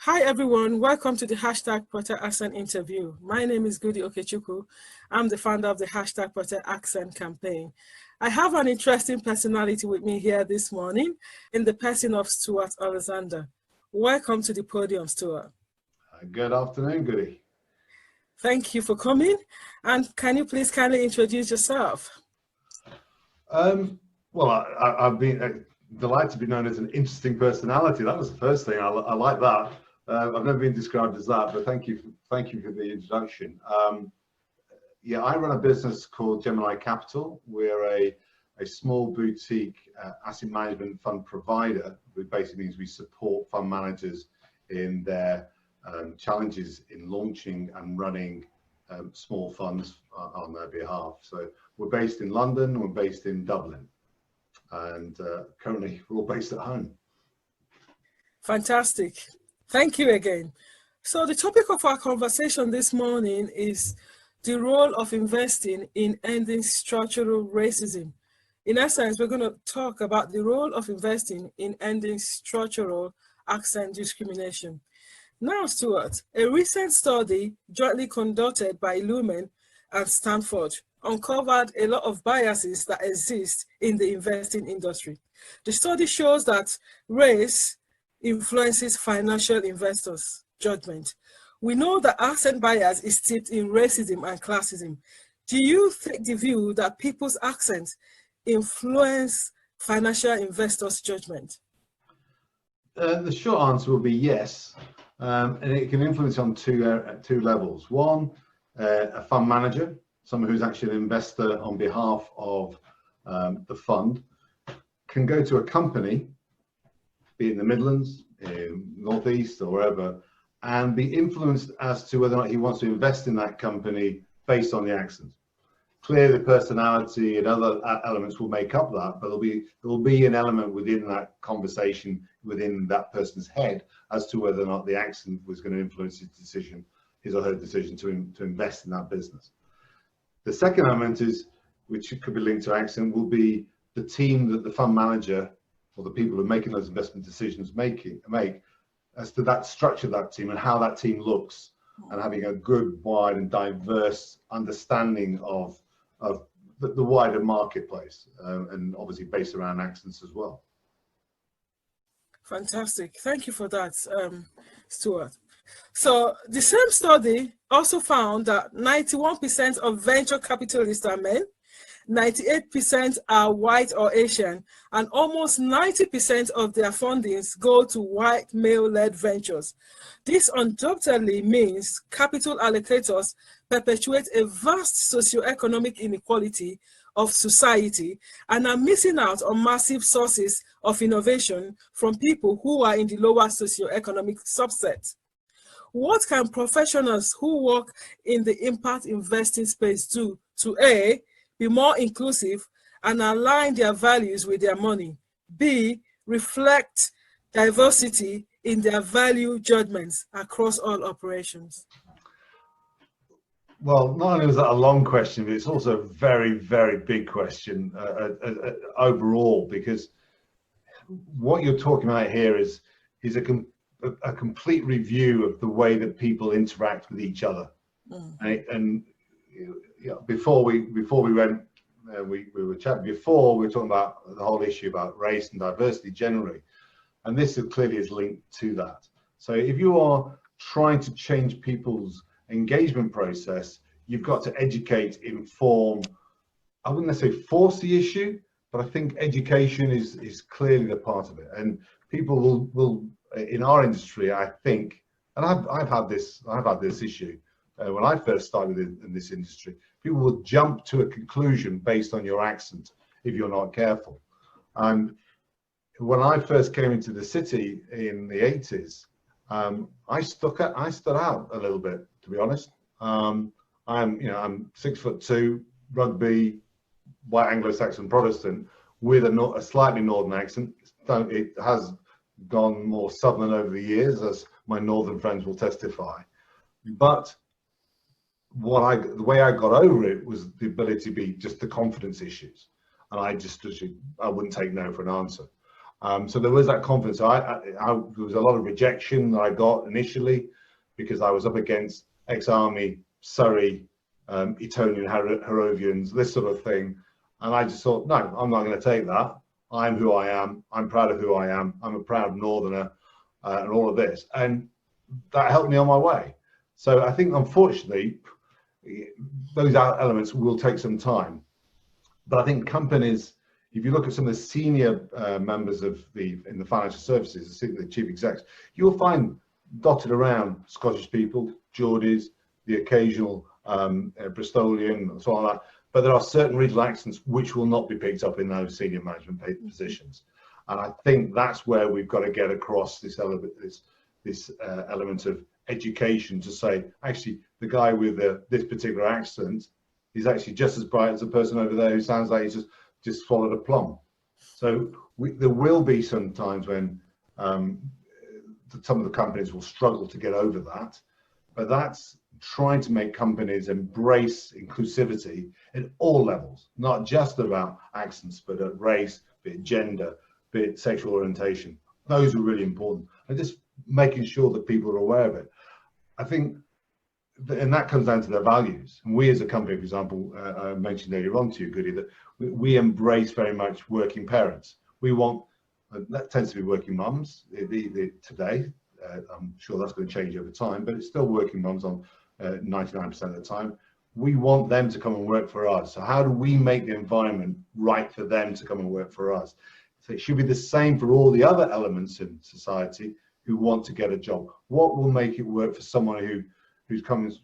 Hi everyone, welcome to the hashtag Protect Accent interview. My name is Goody Okechukwu. I'm the founder of the hashtag Protect Accent campaign. I have an interesting personality with me here this morning in the person of Stuart Alexander. Welcome to the podium, Stuart. Good afternoon, Goody. Thank you for coming. And can you please kindly introduce yourself? Well, I've been delighted to be known as an interesting personality. That was the first thing. I like that. I've never been described as that, but thank you for the introduction. Yeah, I run a business called Gemini Capital. We're a small boutique asset management fund provider, which basically means we support fund managers in their challenges in launching and running small funds on their behalf. So we're based in London, we're based in Dublin, and currently we're all based at home. Fantastic. Thank you again. So the topic of our conversation this morning is the role of investing in ending structural racism. In essence, we're going to talk about the role of investing in ending structural accent discrimination. Now, Stuart, a recent study jointly conducted by Illumen and Stanford uncovered a lot of biases that exist in the investing industry. The study shows that race influences financial investors' judgment. We know that accent bias is steeped in racism and classism. Do you take the view that people's accents influence financial investors' judgment? The short answer will be yes, and it can influence on two levels. One, a fund manager, someone who's actually an investor on behalf of the fund, can go to a company, be it in the Midlands, in Northeast or wherever, and be influenced as to whether or not he wants to invest in that company based on the accent. Clearly, personality and other elements will make up that, but there'll be an element within that conversation, within that person's head, as to whether or not the accent was going to influence his or her decision to invest in that business. The second element is, which could be linked to accent, will be the team that the fund manager or the people who are making those investment decisions make as to that structure of that team and how that team looks, and having a good, wide and diverse understanding of the wider marketplace, and obviously based around accents as well. Fantastic. Thank you for that, Stuart. So the same study also found that 91% of venture capitalists are men, 98% are white or Asian, and almost 90% of their fundings go to white male-led ventures. This undoubtedly means capital allocators perpetuate a vast socioeconomic inequality of society and are missing out on massive sources of innovation from people who are in the lower socioeconomic subset. What can professionals who work in the impact investing space do to A, be more inclusive and align their values with their money, B, reflect diversity in their value judgments across all operations? Well, not only was that a long question, but it's also a very, very big question overall, because what you're talking about here is a complete review of the way that people interact with each other. And before we went, we were chatting before, we were talking about the whole issue about race and diversity generally, and this clearly is linked to that. So if you are trying to change people's engagement process, you've got to educate, inform. I wouldn't necessarily force the issue, but I think education is clearly the part of it. And people will in our industry, I think, and I've had this issue when I first started in this industry. People will jump to a conclusion based on your accent if you're not careful. And when I first came into the city in the 80s, I stood out a little bit, to be honest. I'm 6'2", rugby, white Anglo-Saxon Protestant with a slightly northern accent. It has gone more southern over the years, as my northern friends will testify. But the way I got over it was the ability to be just the confidence issues, and I wouldn't take no for an answer. So there was that confidence. There was a lot of rejection that I got initially because I was up against ex-army, Surrey, Etonian Harrovians, this sort of thing. And I just thought, no, I'm not going to take that. I'm who I am. I'm proud of who I am. I'm a proud Northerner, and all of this. And that helped me on my way. So I think, unfortunately, those elements will take some time. But I think companies, if you look at some of the senior members of in the financial services, the chief execs, you'll find dotted around Scottish people, Geordies, the occasional Bristolian, and so on like that. But there are certain regional accents which will not be picked up in those senior management positions. And I think that's where we've got to get across this element, this element of education, to say, actually, the guy with this particular accent is actually just as bright as the person over there who sounds like he's just swallowed a plum. So there will be some times when some of the companies will struggle to get over that, but that's trying to make companies embrace inclusivity at all levels, not just about accents, but at race, be it gender, be it sexual orientation. Those are really important, and just making sure that people are aware of it. I think, and that comes down to their values. And we as a company, for example, I mentioned earlier on to you, Goody, that we embrace very much working parents. We want, that tends to be working mums today. I'm sure that's going to change over time, but it's still working mums on 99% of the time. We want them to come and work for us. So how do we make the environment right for them to come and work for us? So it should be the same for all the other elements in society who want to get a job. What will make it work for someone who comes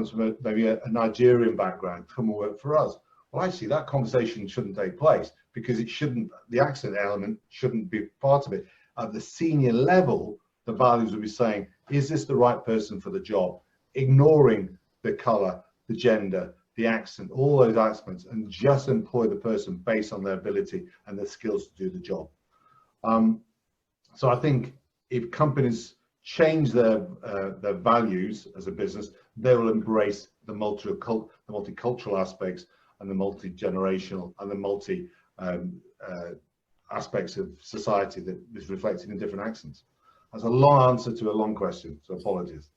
from maybe a Nigerian background to come and work for us? Well, actually, that conversation shouldn't take place, because it shouldn't, the accent element shouldn't be part of it. At the senior level, the values will be saying, is this the right person for the job? Ignoring the colour, the gender, the accent, all those aspects, and just employ the person based on their ability and their skills to do the job. So I think if companies change their values as a business, they will embrace the multicultural aspects and the multi-generational and the multi aspects of society that is reflected in different accents. That's a long answer to a long question, so apologies.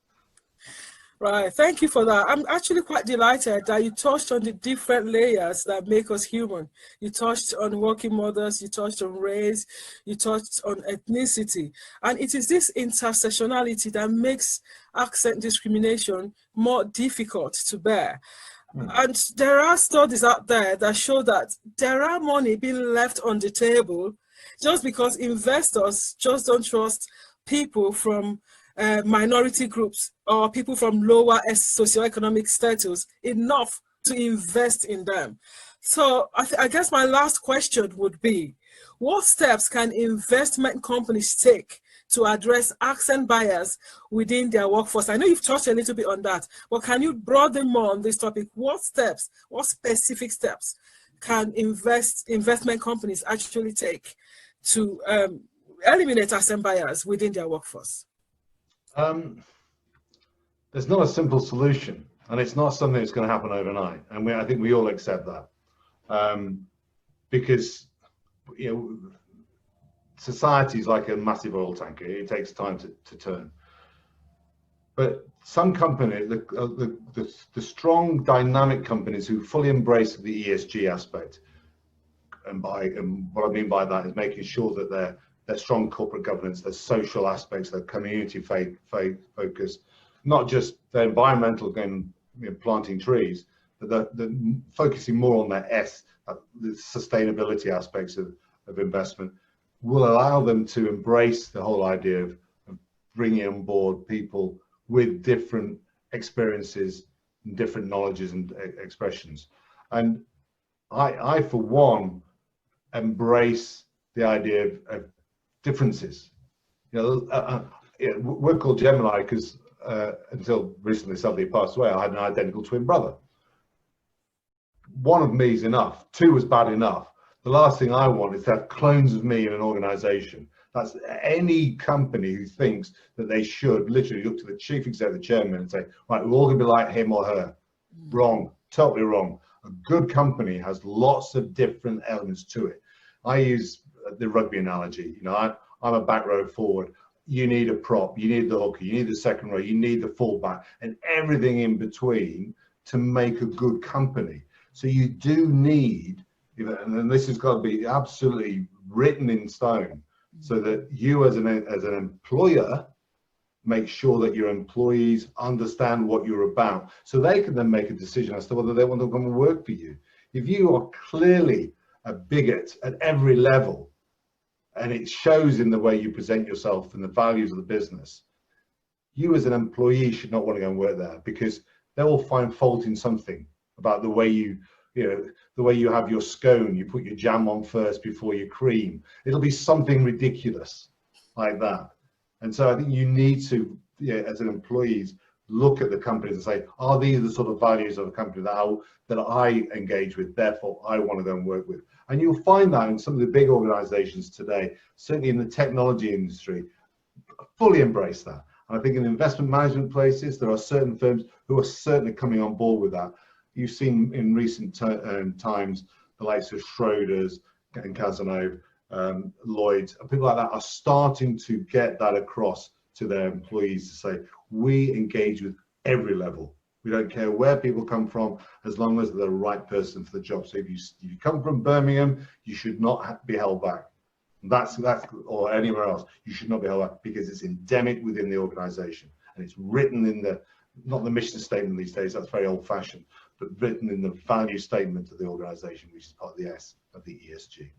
Right, thank you for that. I'm actually quite delighted that you touched on the different layers that make us human. You touched on working mothers, you touched on race, you touched on ethnicity. And it is this intersectionality that makes accent discrimination more difficult to bear. And there are studies out there that show that there are money being left on the table just because investors just don't trust people from minority groups or people from lower socioeconomic status enough to invest in them. So I guess my last question would be, what steps can investment companies take to address accent bias within their workforce? I know you've touched a little bit on that, but can you broaden more on this topic? What steps, what specific steps can investment companies actually take to eliminate accent bias within their workforce? There's not a simple solution, and it's not something that's going to happen overnight. And I think we all accept that, because society is like a massive oil tanker. It takes time to turn. But some companies, the strong, dynamic companies who fully embrace the ESG aspect, and what I mean by that is making sure that their strong corporate governance, their social aspects, their community focus, not just their environmental planting trees, but the focusing more on their the sustainability aspects of investment, will allow them to embrace the whole idea of bringing on board people with different experiences and different knowledges and expressions. And I for one, embrace the idea of differences. We're called Gemini because until recently somebody passed away, I had an identical twin brother. One of me is enough. Two was bad enough. The last thing I want is to have clones of me in an organization. That's any company who thinks that they should literally look to the chief executive chairman and say, right, we're all going to be like him or her. Wrong, totally wrong. A good company has lots of different elements to it. I use the rugby analogy. You know, I'm a back row forward. You need a prop, you need the hooker, you need the second row, you need the fullback, and everything in between to make a good company. So you do need, and this has got to be absolutely written in stone, so that you as an employer make sure that your employees understand what you're about, so they can then make a decision as to whether they want to come and work for you. If you are clearly a bigot at every level, and it shows in the way you present yourself and the values of the business, you as an employee should not want to go and work there, because they will find fault in something about the way the way you have your scone. You put your jam on first before your cream. It'll be something ridiculous like that. And so I think you need to, as an employees, look at the companies and say, are these the sort of values of a company that I engage with, therefore I want to go and work with? And you'll find that in some of the big organizations today, certainly in the technology industry, fully embrace that. And I think in investment management places, there are certain firms who are certainly coming on board with that. You've seen in recent times, the likes of Schroders and Cazenove, Lloyd's, and people like that are starting to get that across to their employees to say, we engage with every level. We don't care where people come from, as long as they're the right person for the job. So if you come from Birmingham, you should not be held back. That's or anywhere else, you should not be held back, because it's endemic within the organisation, and it's written in not the mission statement these days. That's very old-fashioned, but written in the value statement of the organisation, which is part of the S of the ESG.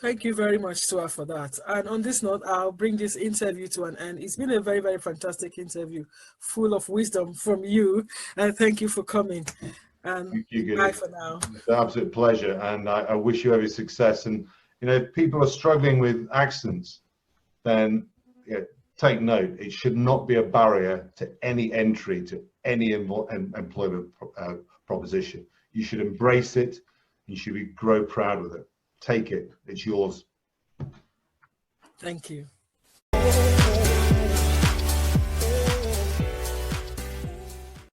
Thank you very much, Stuart, for that. And on this note, I'll bring this interview to an end. It's been a very, very fantastic interview, full of wisdom from you. And thank you for coming. And bye for now. It's an absolute pleasure. And I wish you every success. And, if people are struggling with accents, then take note. It should not be a barrier to any entry to any employment proposition. You should embrace it. You should grow proud with it. Take it. It's yours. Thank you.